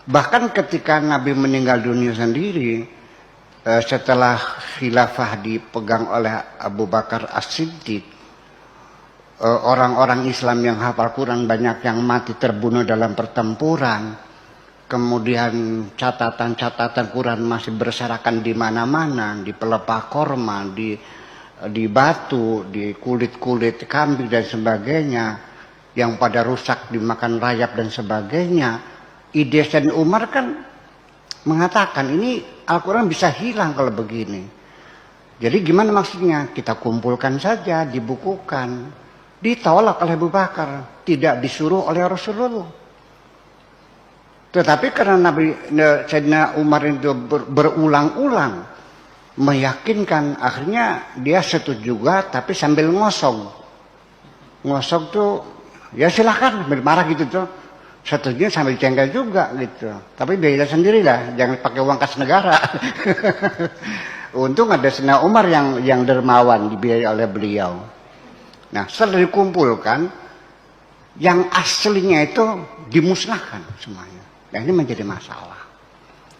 Bahkan ketika Nabi meninggal dunia sendiri, setelah khilafah dipegang oleh Abu Bakar As-Siddiq, orang-orang Islam yang hafal Quran banyak yang mati terbunuh dalam pertempuran. Kemudian catatan-catatan Quran masih berserakan di mana-mana, di pelepah korma, di batu, di kulit-kulit kambing dan sebagainya, yang pada rusak dimakan rayap dan sebagainya. Ide Sayyidina Umar kan mengatakan ini Al-Quran bisa hilang kalau begini. Jadi gimana maksudnya? Kita kumpulkan saja, dibukukan. Ditolak oleh Abu Bakar, tidak disuruh oleh Rasulullah. Tetapi karena Sayyidina Umar itu berulang-ulang meyakinkan, akhirnya dia setuju juga, tapi sambil ngosong. Ngosong tuh, ya silakan, sambil marah gitu tuh. Setuju sambil jengkel juga gitu. Tapi beda sendirilah, jangan pakai uang kas negara. Untung ada Sayyidina Umar yang dermawan, dibiayai oleh beliau. Nah, setelah dikumpulkan, yang aslinya itu dimusnahkan semuanya. Dan ini menjadi masalah.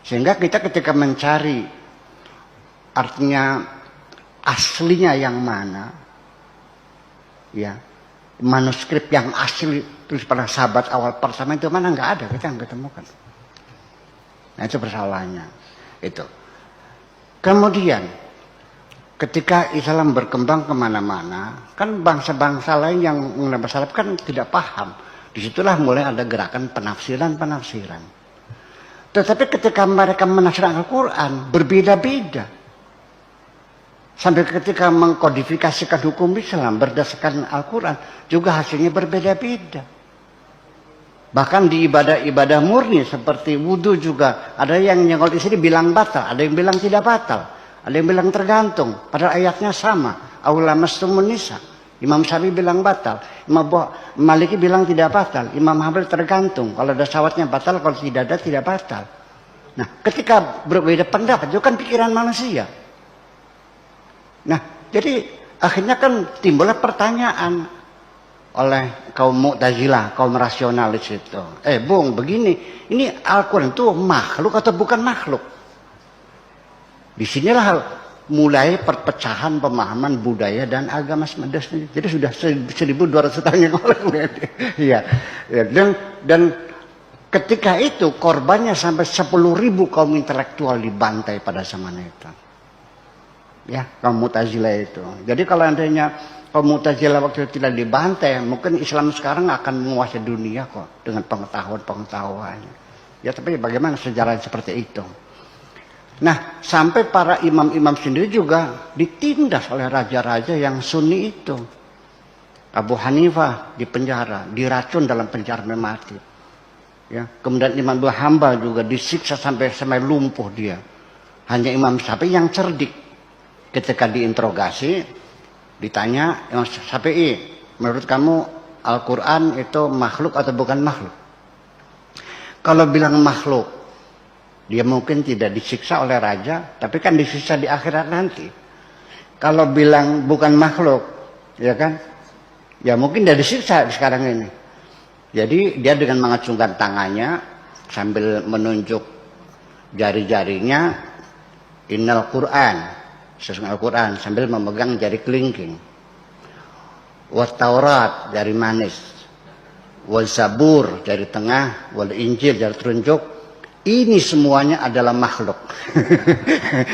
Sehingga kita ketika mencari artinya aslinya yang mana, ya, manuskrip yang asli tulis pada sahabat awal pertama itu mana, nggak ada, kita nggak ketemukan. Nah, itu persoalannya. Itu. Kemudian ketika Islam berkembang kemana-mana, kan bangsa-bangsa lain yang mengenal salaf kan tidak paham. Disitulah mulai ada gerakan penafsiran. Tetapi ketika mereka menafsirkan Al-Quran berbeda-beda. Sampai ketika mengkodifikasikan hukum Islam berdasarkan Al-Quran juga hasilnya berbeda-beda. Bahkan di ibadah-ibadah murni seperti wudhu juga ada yang nyengol istri bilang batal, ada yang bilang tidak batal, ada yang bilang tergantung. Padahal ayatnya sama. Aula mastumun nisa. Imam Syafi'i bilang batal, Imam Maliki bilang tidak batal, Imam Hambali tergantung. Kalau ada syawatnya batal, kalau tidak ada tidak batal. Nah, ketika berbeda pendapat itu kan pikiran manusia. Nah, jadi akhirnya kan timbullah pertanyaan oleh kaum Mu'tazilah, kaum rasionalis itu. Bung, begini, ini Al-Quran itu makhluk atau bukan makhluk? Disinilah mulai perpecahan pemahaman budaya dan agama sendiri. Jadi sudah 1200 tahun yang lalu. Iya. Dan ketika itu korbannya sampai 10.000 kaum intelektual dibantai pada zaman itu. Ya, kaum Mu'tazilah itu. Jadi kalau andainya kaum Mu'tazilah waktu itu tidak dibantai, mungkin Islam sekarang akan menguasai dunia kok dengan pengetahuan-pengetahuannya. Ya, tapi bagaimana sejarah seperti itu? Nah, sampai para imam-imam sendiri juga ditindas oleh raja-raja yang Sunni itu. Abu Hanifah dipenjara, diracun dalam penjara mati. Ya, kemudian Imam Abu Hambal juga disiksa sampai lumpuh dia. Hanya Imam Syafi'i yang cerdik. Ketika diinterogasi, ditanya, Imam Syafi'i, menurut kamu Al-Quran itu makhluk atau bukan makhluk? Kalau bilang makhluk, dia mungkin tidak disiksa oleh raja, tapi kan disiksa di akhirat nanti. Kalau bilang bukan makhluk, ya kan? Ya mungkin dia disiksa sekarang ini. Jadi dia dengan mengacungkan tangannya sambil menunjuk jari-jarinya, Innal Quran, sesungguhnya Al-Quran, sambil memegang jari kelingking. Wat Taurat, jari manis. Wal Zabur, jari tengah. Wal Injil, jari telunjuk. Ini semuanya adalah makhluk.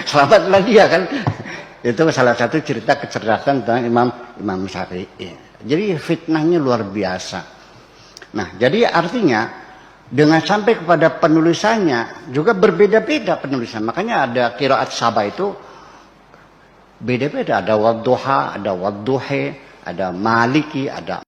Selamatlah dia kan. Itu salah satu cerita kecerdasan tentang Imam Syafi'i. Jadi fitnahnya luar biasa. Nah, jadi artinya dengan sampai kepada penulisannya juga berbeda-beda penulisan. Makanya ada qiraat Sabah itu beda-beda. Ada wadduha, ada wadduhe, ada maliki, ada